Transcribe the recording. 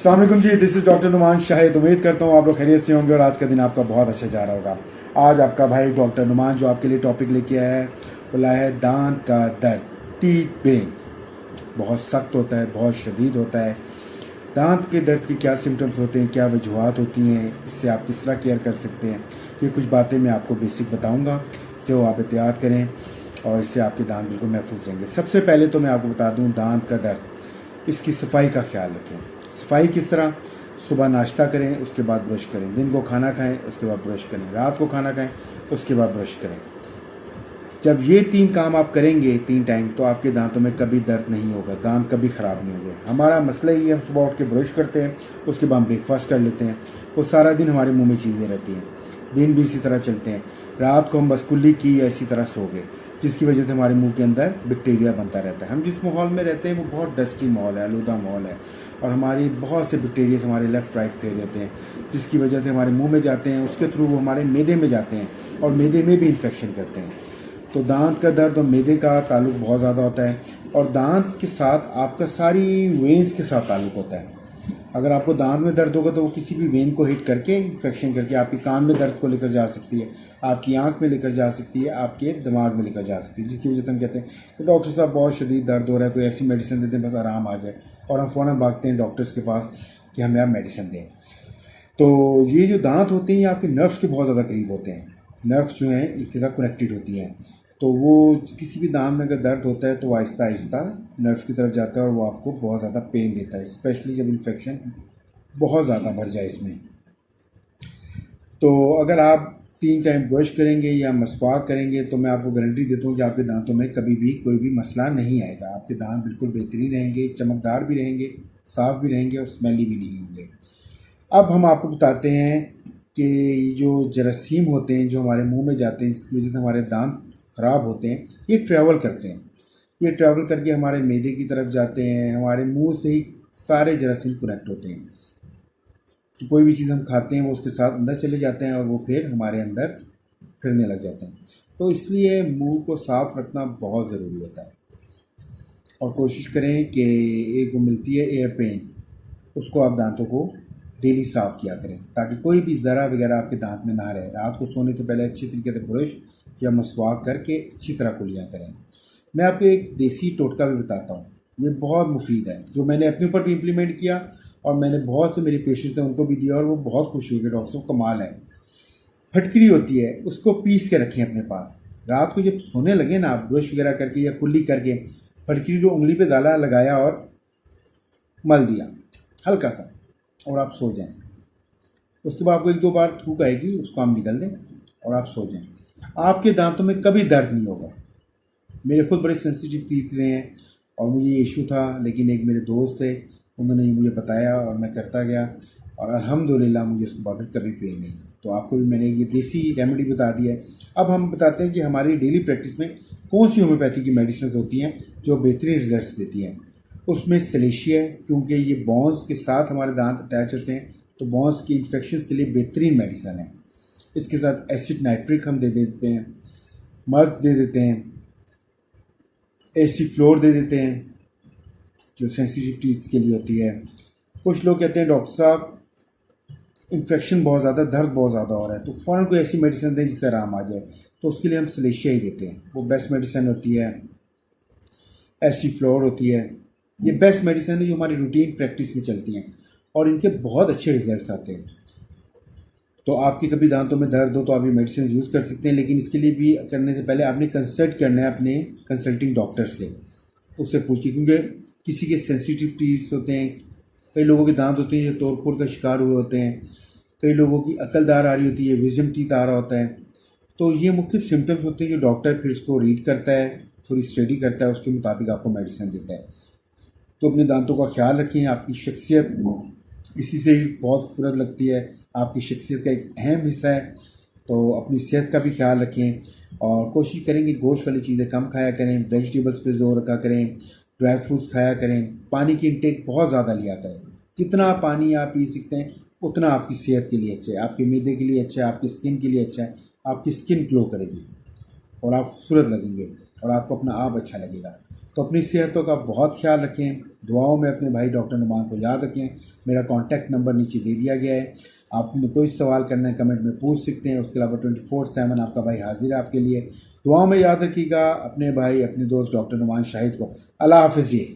अस्सलाम वालेकुम जी, this is doctor Numan Shahid. उम्मीद करता हूँ आप लोग खैरियत से होंगे और आज का दिन आपका बहुत अच्छा जा रहा होगा। आज आपका भाई डॉक्टर नुमान जो आपके लिए टॉपिक लेके आया है बोला है दांत का दर्द, टीथ पेन। बहुत सख्त होता है, बहुत शदीद होता है। दांत के दर्द के क्या सिम्टम्स होते हैं, क्या वजूहत होती हैं, इससे आप किस तरह केयर कर सकते हैं, ये कुछ बातें मैं आपको बेसिक बताऊँगा जो आप एहतियात करें और इससे आपके दांत बिल्कुल महफूज रहेंगे। सबसे पहले तो मैं आपको बता दूँ दांत का दर्द, इसकी सफाई का ख्याल रखें। सफाई किस तरह? सुबह नाश्ता करें, उसके बाद ब्रश करें। दिन को खाना खाएं, उसके बाद ब्रश करें। रात को खाना खाएं, उसके बाद ब्रश करें। जब ये 3 काम आप करेंगे 3 टाइम, तो आपके दांतों में कभी दर्द नहीं होगा, दांत कभी ख़राब नहीं होंगे। हमारा मसला ये है, हम सुबह उठ के ब्रश करते हैं, उसके बाद ब्रेकफास्ट कर लेते हैं, वो सारा दिन हमारे मुंह में चीज़ें रहती हैं, दिन भी इसी तरह चलते हैं। रात को हम बस कुल्ली की या इसी तरह सो गए, जिसकी वजह से हमारे मुंह के अंदर बैक्टीरिया बनता रहता है। हम जिस माहौल में रहते हैं वो बहुत डस्टी माहौल है, आलूदा माहौल है, और हमारी बहुत से बैक्टीरिया हमारे लेफ़्ट राइट पे रहते हैं, जिसकी वजह से हमारे मुंह में जाते हैं, उसके थ्रू वो हमारे मैदे में जाते हैं और मैदे में भी इन्फेक्शन करते हैं। तो दांत का दर्द और मैदे का ताल्लुक बहुत ज़्यादा होता है, और दांत के साथ आपका सारी वेन्स के साथ ताल्लुक होता है। अगर आपको दांत में दर्द होगा तो वो किसी भी वेन को हिट करके इन्फेक्शन करके आपके कान में दर्द को लेकर जा सकती है, आपकी आंख में लेकर जा सकती है, आपके दिमाग में लेकर जा सकती है, जिसकी वजह से हम कहते हैं कि डॉक्टर साहब बहुत शदीद दर्द हो रहा है, कोई ऐसी मेडिसिन देते हैं बस आराम आ जाए, और हम फ़ौरन भागते हैं डॉक्टर्स के पास कि हमें आप मेडिसिन दें। तो ये जो दांत होते हैं ये आपके नर्व्स के बहुत ज़्यादा करीब होते हैं। नर्व्स जो हैं इसके साथ कनेक्टेड होती हैं, तो वो किसी भी दांत में अगर दर्द होता है तो वो आहिस्ता आहिस्ता नर्व्स की तरफ जाता है और वो आपको बहुत ज़्यादा पेन देता है, स्पेशली जब इन्फेक्शन बहुत ज़्यादा बढ़ जाए इसमें। तो अगर आप 3 टाइम ब्रश करेंगे या मसवाक करेंगे तो मैं आपको गारंटी देता हूँ कि आपके दांतों में कभी भी कोई भी मसला नहीं आएगा। आपके दांत बिल्कुल बेहतरीन रहेंगे, चमकदार भी रहेंगे, साफ़ भी रहेंगे और स्मेली भी नहीं होंगे। अब हम आपको बताते हैं कि जो जरासीम होते हैं जो हमारे मुंह में जाते हैं, जिसकी वजह से हमारे दांत ख़राब होते हैं, ये ट्रैवल करते हैं। ये ट्रैवल करके हमारे मैदे की तरफ जाते हैं, हमारे मुंह से ही सारे जरासीम कनेक्ट होते हैं। तो कोई भी चीज़ हम खाते हैं वो उसके साथ अंदर चले जाते हैं और वो फिर हमारे अंदर फिरने लग जाते हैं। तो इसलिए मुंह को साफ़ रखना बहुत ज़रूरी होता है, और कोशिश करें कि एक वो मिलती है एयर पेन, उसको आप दांतों को डेली साफ़ किया करें ताकि कोई भी ज़रा वगैरह आपके दांत में ना रहे। रात को सोने से पहले अच्छी तरीके से ब्रश या मसवाक करके अच्छी तरह कुलियाँ करें। मैं आपको एक देसी टोटका भी बताता हूँ, ये बहुत मुफीद है, जो मैंने अपने ऊपर भी इम्प्लीमेंट किया और मैंने बहुत से मेरे पेशेंट्स हैं उनको भी दिया और वो बहुत खुश हुए कि डॉक्टर साहब कमाल है। फटकरी होती है, उसको पीस के रखें अपने पास। रात को जब सोने लगे ना आप ब्रश वगैरह करके या कुल्ली करके फटकरी को उंगली पे डाला, लगाया और मल दिया हल्का सा, और आप सो जाएं। उसके बाद आपको 1-2 बार थूक आएगी, उसको आप निकल दें और आप सो जाएं। आपके दांतों में कभी दर्द नहीं होगा। मेरे खुद बड़े सेंसिटिव टीथ रहे हैं और मुझे ये इशू था, लेकिन एक मेरे दोस्त थे, उन्होंने मुझे बताया और मैं करता गया और अल्हम्दुलिल्लाह मुझे उसके बाद कभी पेन नहीं। तो आपको भी मैंने ये देसी रेमेडी बता दिया है। अब हम बताते हैं कि हमारी डेली प्रैक्टिस में कौन सी होम्योपैथी की मेडिसिन होती हैं जो बेहतरीन रिजल्ट्स देती हैं। उसमें सलेशिया है, क्योंकि ये बॉन्स के साथ हमारे दांत अटैच होते हैं, तो बॉन्स की इन्फेक्शन के लिए बेहतरीन मेडिसिन है। इसके साथ एसिड नाइट्रिक हम दे देते हैं, मर्क दे देते हैं, एसी फ्लोर दे देते हैं जो सेंसिटिव टीथ के लिए होती है। कुछ लोग कहते हैं डॉक्टर साहब इन्फेक्शन बहुत ज़्यादा, दर्द बहुत ज़्यादा हो रहा है, तो फ़ौरन कोई ऐसी मेडिसिन दें जिससे आराम आ जाए। तो उसके लिए हम सलेशिया ही देते हैं, वो बेस्ट मेडिसिन होती है। एसी फ्लोर होती है, ये बेस्ट मेडिसिन है जो हमारी रूटीन प्रैक्टिस में चलती हैं और इनके बहुत अच्छे रिजल्ट्स आते हैं। तो आपके कभी दांतों में दर्द हो तो आप ये मेडिसिन यूज़ कर सकते हैं, लेकिन इसके लिए भी करने से पहले आपने कंसल्ट करना है अपने कंसल्टिंग डॉक्टर से, उससे पूछिए, क्योंकि किसी के सेंसिटिव टीथ होते हैं, कई लोगों के दांत होते हैं जो तोड़ फोड़ का शिकार हुए होते हैं, कई लोगों की अकलदार आ रही होती है, विजन टीथ आ रहा होता है। तो ये मुख्तलिफ सिम्टम्स होते हैं जो डॉक्टर फिर उसको रीड करता है, थोड़ी स्टडी करता है, उसके मुताबिक आपको मेडिसिन देता है। तो अपने दांतों का ख्याल रखें। आपकी शख्सियत इसी से ही बहुत खूबसूरत लगती है, आपकी शख्सियत का एक अहम हिस्सा है। तो अपनी सेहत का भी ख्याल रखें और कोशिश करें कि गोश्त वाली चीज़ें कम खाया करें, वेजिटेबल्स पे जोर रखा करें, ड्राई फ्रूट्स खाया करें, पानी की इंटेक बहुत ज़्यादा लिया करें। जितना पानी आप पी सकते हैं उतना आपकी सेहत के लिए अच्छा है, आपके मैदे के लिए अच्छा है, आपकी स्किन के लिए अच्छा है। आपकी स्किन ग्लो करेगी और आप खूबसूरत लगेंगे और आपको अपना आप अच्छा लगेगा। तो अपनी सेहतों का बहुत ख्याल रखें, दुआओं में अपने भाई डॉक्टर नुमान को याद रखें। मेरा कॉन्टैक्ट नंबर नीचे दे दिया गया है, आपने कोई सवाल करना है कमेंट में पूछ सकते हैं। उसके अलावा 24/7 आपका भाई हाजिर है आपके लिए। दुआओं में याद रखिएगा अपने भाई अपने दोस्त डॉक्टर नुमान शाहिद को। अल्लाह हाफिज़ जी।